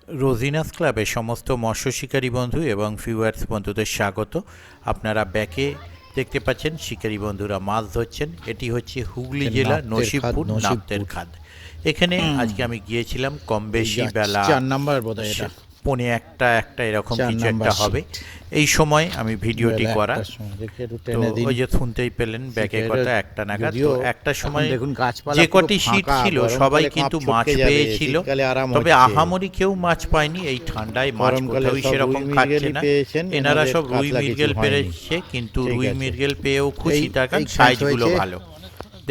রোজিনাস ক্লাবে সমস্ত মৎস্য শিকারী বন্ধু এবং ভিউয়ার্স বন্ধুদের স্বাগত। আপনারা ব্যাকে দেখতে পাচ্ছেন শিকারী বন্ধুরা মাছ ধরছেন। এটি হচ্ছে হুগলি জেলা নসিবপুর নাপ্তের খাদ। এখানে আজকে আমি গিয়েছিলাম কম বেশি বেলা 4 নাম্বার বোধহয় এটা। পৌনে একটা এরকম 4 কিছু নাম্বার একটা হবে এই সময় আমি ভিডিওটি বেলা করা। 1টার সময় দেখি একটু তো টেনে দিন। ওই যে শুনতেই পেলেন ব্যাকে শিকারিরা কথা একটা নাগাদ। যদিও তো একটা সময় এখন দেখুন গাছপালা যে পুরো কটি শীট ফাঁকা, ছিল গরমকালে সবাই কাপ কিন্তু মাছ ছটকে যাবে, পেয়েছিল, শীতকালে আরাম তবে হচ্ছে। আহামরি কেউ মাছ পায়নি। এই ঠান্ডায় মাছ গরমকালে কোথাও সব সেরকম রুই খাচ্ছে মৃগেলই না। পেয়েছেন, এনারা এনাদের সব রুই কাতলা কিছু মৃগেল হয়নি। পেরেছে, কিন্তু ঠিক রুই আছে। মৃগেল পেয়েও খুশি এই থাকার খাঁজ সাইজগুলো হয়েছে। ভালো।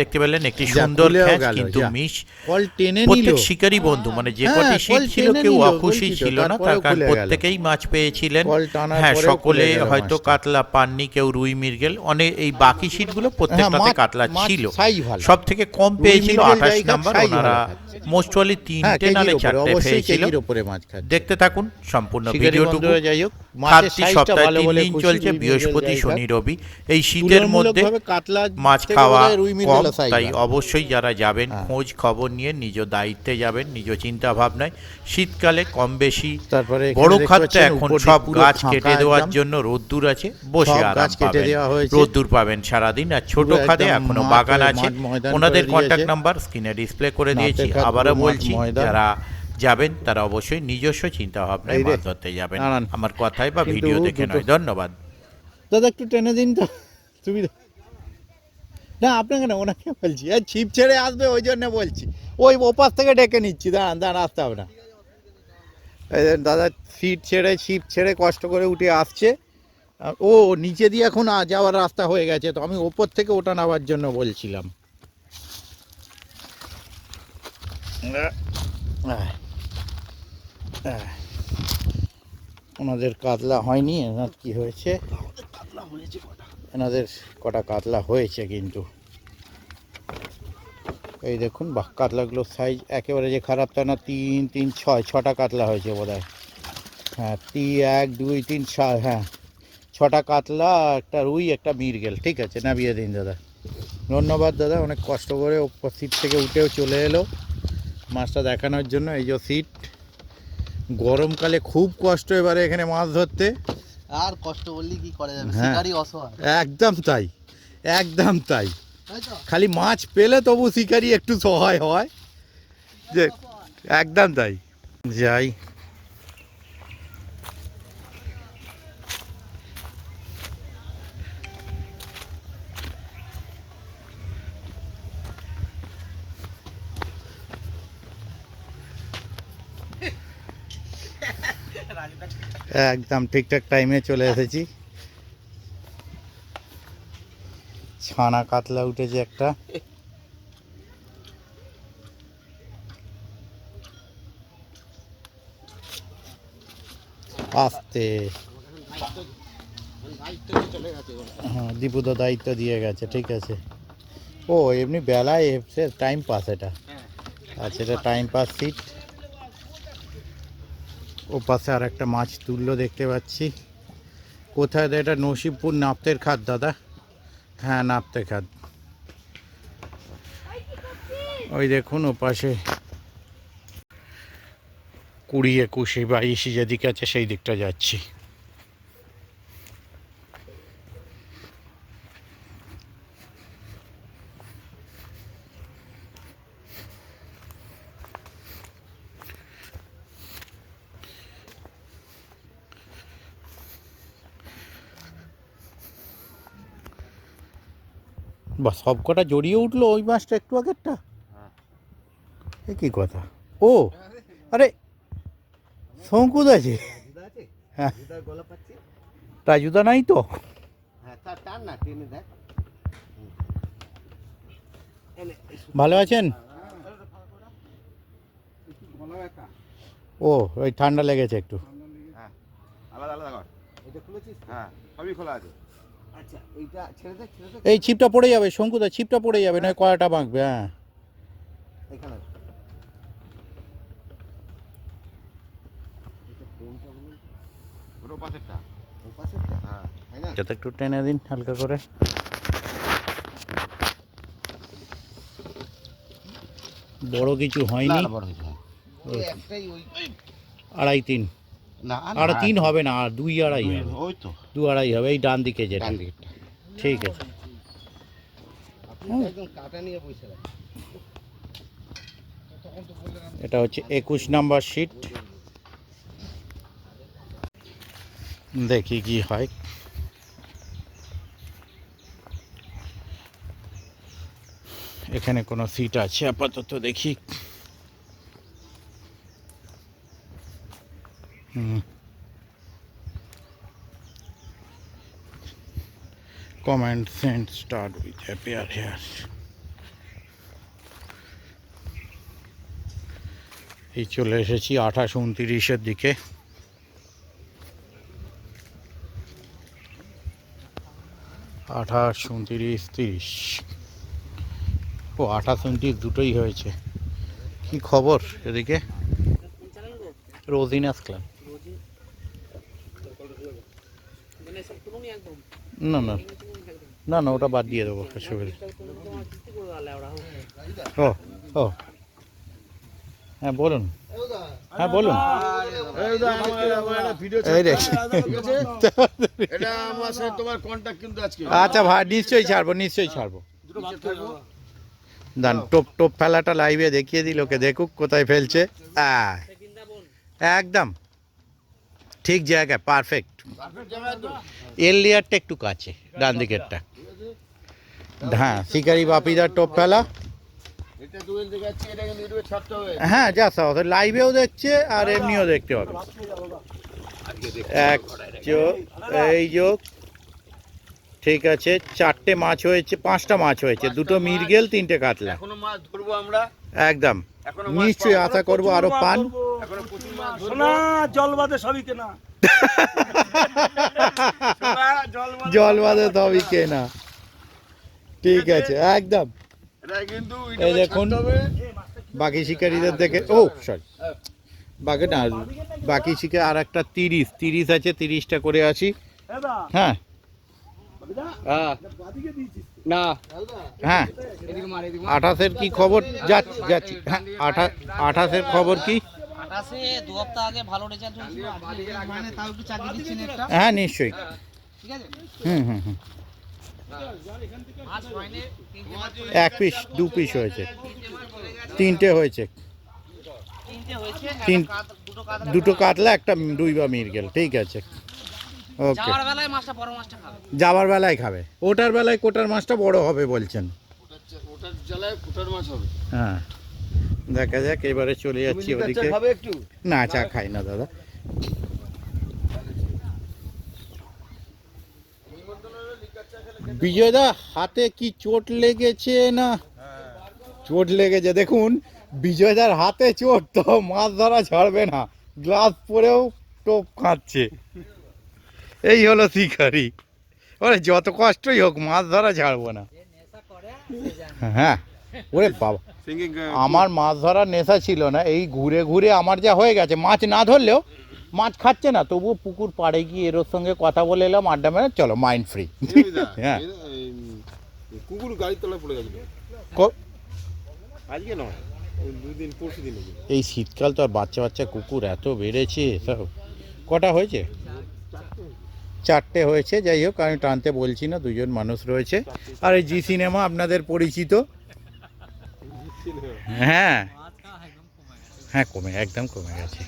দেখতে পেলেন একটি যা সুন্দর খুলেও খ্যাঁচ, গেল, কিন্তু যা মিশ। কল টেনে নিল। প্রত্যেক শিকারী বন্ধু মানে যে হ্যাঁ, কটি কল শীট ছিল টেনে কেউ নিল, অখুশি বলছি তো, ছিল না, তার তারপরেও কারণ খুলে গেল। প্রত্যেকেই মাছ পেয়েছিলেন। কল টানার হ্যাঁ, পরেও খুলে সকলে গেল হয়তো মাছটা। কাতলা পাননি, কেউ রুই মৃগেল। অনেক এই বাকি শীটগুলো হ্যাঁ, প্রত্যেকটাতে কাতলা মাছ ছিল। সাইজ ভালো। সব থেকে কম রুই পেয়েছিল মৃগেল 28 যাই খাক, নাম্বার। সাইজ ওনারা ভালো খাচ্ছে। মোস্টলি হ্যাঁ, 3টে কেজির নালে উপরে, 4টে অবশ্যই পেয়েছিল। কেজির উপরে মাছ খাচ্ছে। দেখতে থাকুন সম্পূর্ণ শিকারী ভিডিওটুকু। বন্ধুরা যাই হোক, মাছের খাতটি সাইজটা সপ্তাহে ভালো 3 বলে দিন খুশি। চলছে, রুই মৃগেল বৃহস্পতি যাই শনি খাক। রবি। এই শীতের মধ্যে তুলনামূলকভাবে কাতলা মাছ থেকে খাওয়া বোধহয় রুই কম, মৃগেলের সাইজ তাই ভালো। অবশ্যই যারা যাবেন হ্যাঁ। খোঁজ খবর নিয়ে নিজ দায়িত্বে যাবেন, নিজ চিন্তা ভাবনায়। শীতকালে কম বেশি তারপরে এখানে বড় দেখতে খাতটা পাচ্ছেন এখন উপরটি সব পুরো গাছ ফাঁকা কেটে দেওয়ার একদম। জন্য রোদ্দুর আছে, বসে সব আরাম গাছ কেটে পাবেন, দেওয়া হয়েছে। রোদ্দুর পাবেন সারাদিন। আর ছোট পুরো খাদে একদম এখনো মাঠ বাগান হয়ে আছে। মাঠ ময়দান ওনাদের করে কন্ট্যাক্ট দিয়েছে। নাম্বার স্ক্রিনে ডিসপ্লে করে দিয়েছি। নাপের খাদ আবারও পুরো মাঠ বলছি, ময়দান। যারা যাবেন তারা অবশ্যই নিজস্ব চিন্তা ভাবনায় এই রে, মাছ ধরতে যাবেন, দাঁড়ান। আমার কথায় বা কিন্তু ভিডিও দেখে দুটো নয়। ধন্যবাদ। দাদা একটু টেনে দিন তো, সুবিধা। না আপনাকে না, ওনাকে বলছি। ছিপ ছেড়ে আসবে ওই জন্য বলছি। ওই ওপাশ থেকে ডেকে নিচ্ছি, দাঁড়ান আসতে হবে না। এই যে দাদা ছিপ ছেড়ে কষ্ট করে উঠে আসছে। ও নিচে দিয়ে এখন যাওয়ার রাস্তা হয়ে গেছে, তো আমি ওপর থেকে ওটা নেওয়ার জন্য বলছিলাম। ওনাদের কাতলা হয়নি, এনার কি হয়েছে, এনাদের কটা কাতলা হয়েছে কিন্তু। এই দেখুন, বাহ, কাতলাগুলোর সাইজ একেবারে যে খারাপ তা না। 3, 3, 6টা কাতলা হয়েছে বোধ হয়। হ্যাঁ, 1, 2, 3, 4, হ্যাঁ 6টা কাতলা, একটা রুই, একটা মৃগেল। ঠিক আছে, নামিয়ে দিন দাদা। ধন্যবাদ দাদা, অনেক কষ্ট করে সিট থেকে উঠেও চলে এলো মাছটা দেখানোর জন্য। এই যে সিট, গরমকালে খুব কষ্ট এবারে এখানে মাছ ধরতে। আর কষ্ট বললি কি করা যাবে, হ্যাঁ, শিকারি অসহায়। একদম তাই, একদম তাই। তাই তো? খালি মাছ পেলে তবু শিকারি একটু সহায় হয়, যে একদম তাই। যাই, একদম ঠিকঠাক টাইমে চলে এসেছি। ছানা কাতলা উঠেছে একটা। আস্তে, হ্যাঁ, দীপুদা দায়িত্ব দিয়ে গেছে। ঠিক আছে। ও এমনি বেলায় এসে টাইম পাস এটা। আচ্ছা, এটা টাইম পাস সিট। ও পাশে আর একটা মাছ তুললো দেখতে পাচ্ছি। কোথায় এটা? নসিবপুর নাপ্তের খাদ দাদা। হ্যাঁ, নাপ্তের খাদ। ওই দেখুন ও পাশে 20, 21, 22 যেদিকে আছে সেই দিকটা যাচ্ছি। বা সব কটা জড়িয়ে উঠলো ওই মাছটা একটু আগেরটা। এ কি কথা? ও আরে, শঙ্কুদ আছে। হ্যাঁ, রাজুদা নাই তো? ভালো আছেন? ও ওই ঠান্ডা লেগেছে একটু। আলাদা আলাদা কর। এটা খুলেছিস? হ্যাঁ, সবই খোলা আছে। আচ্ছা, এইটা ছেড়ে দে, ছেড়ে দে। এই ছিপটা পড়ে যাবে শঙ্কুদা, ছিপটা পড়ে যাবে, নয় কড়াটা বাঁকবে। হ্যাঁ, এখানে ওর পাশেরটা, ওর পাশেরটা, হ্যাঁ, তাই না? যাতে একটু টেনে দিন হালকা করে। বড় কিছু হয়নি। বড় হয়েছে, হ্যাঁ। এই একটাই ওই আড়াই তিন, না আর 3 হবে না, আর 2 আড়াই হবে, ওই তো 2 আড়াই হবে এই ডান দিকে যেটা। ডান দিকেরটা। ঠিক আছে। একদম কাটা নিয়ে বসে রাখ। এটা হচ্ছে 21 নাম্বার শিট, দেখি কি হয়। এখানে কোনো সিট আছে আপাতত, দেখি। Comment send start with appear here. এই চলে এসেছি 28 29-এর দিকে। 28 29 30, ও 28 29 দুটোই হয়েছে। কি খবর এদিকে? রোজিনাস ক্লাব, না না না না, ওটা বাদ দিয়ে দেবো, অসুবিধা। ও ও হ্যাঁ বলুন, হ্যাঁ বলুন। এই রে, এটা আমার সাথে তোমার কন্টাক্ট কিন্তু আজকে। আচ্ছা ভাই, নিশ্চয়ই ছাড়বো, নিশ্চয়ই ছাড়বো। দান টোপ টোপ ফেলাটা লাইভে দেখিয়ে দিল, ওকে দেখুক কোথায় ফেলছে। একদম ঠিক জায়গায়, পারফেক্ট। এর লেয়ারটা একটু কাছে, ডান দিকেরটা। হ্যাঁ, শিকারি বাপিদার টোপ ফেলা। এটা দুয়েল দেখাচ্ছি, এটা কিন্তু ইউটিউবে ছাড়তে হবে। হ্যাঁ, যা সব লাইভেও দেখছে আর এমনিও দেখতে পাবে। এক যোগ, এই যোগ, ঠিক আছে। 4টে মাছ হয়েছে, 5টা মাছ হয়েছে, 2টো মিরগেল, 3টে কাতলা। এখনো মাছ ধরবো আমরা। একদম নিশ্চয়ই আশা করবো আরো পান। এখনো প্রচুর মাছ ধরবো। সোনা জল বাদে সবই কেনা। সোনা, জল মাছ। জল বাদে তবেই কেনা, ঠিক আছে একদম। এটা কিন্তু এই ইউটিউবে দেখুন, ছাড়তে হবে। বাকি শিকারীদের দেখে, ও সরি, বাকি না, বাকি শিকার আর একটা 30 আছে, 30টা করে আসি। দাদা হ্যাঁ বাদিকে দিয়েছিস না হ্যাঁ, 28-এর কি খবর? যাচ্ছি যাচ্ছি, হ্যাঁ 28-এর খবর কি? 28 দু সপ্তাহ আগে ভালো রেজাল্ট হয়েছিল, আজকে মানে তাও একটু চাকরি দিচ্ছেন একটা, হ্যাঁ নিশ্চয়ই। ঠিক আছে। হুম হুম হুম, মাছ হয়নি, 1 পিস 2 পিস হয়েছে, 3টে হয়েছে, 3টে হয়েছে, তিন- দুটো কাতলা, একটা রুই বা মিরগেল, ঠিক আছে ওকে। যাওয়ার বেলায় মাছটা বড় মাছটা খাবে। যাবার বেলায় খাবে, ওটার বেলায় কোটার মাছটা বড় হবে বলছেন। ওটার জ্বালায় ফুটার মাছ হবে। হ্যাঁ, দেখা যাক, এবারে চলে যাচ্ছি তুমি ওদিকে। খাবে একটু? না, চা খাই না দাদা। বিজয়দা হাতে কি চোট লেগেছে? না চোট লেগেছে, দেখুন বিজয়দার হাতে চোট, তো মাছ ধরা ছাড়বে না, গ্লাস পরেও টোপ খাচ্ছে। এই হলো শিকারি, ওরে যত কষ্টই হোক মাছ ধরা ছাড়বো না। হ্যাঁ, ওরে বাবা, আমার মাছ ধরার নেশা ছিল না, এই ঘুরে ঘুরে আমার যা হয়ে গেছে, মাছ না ধরলেও মাছ খাচ্ছে না, তবুও পুকুর পাড়ে গিয়ে এর সঙ্গে কথা বলে এলাম, আড্ডা মেরে চলো মাইন্ড ফ্রি। হ্যাঁ, কুকুর গাড়ির তলায় পড়ে গেছিল ক- আজকে নয়, দুদিন পরশু দিন। এই শীতকাল তো আর বাচ্চা বাচ্চা কুকুর এত বেড়েছে সব। কটা হয়েছে? 4টে হয়েছে, যাই হোক আমি টানতে বলছি না, 2জন মানুষ রয়েছে। আর এই জি সিনেমা আপনাদের পরিচিত। হ্যাঁ হ্যাঁ, কমে একদম কমে গেছে।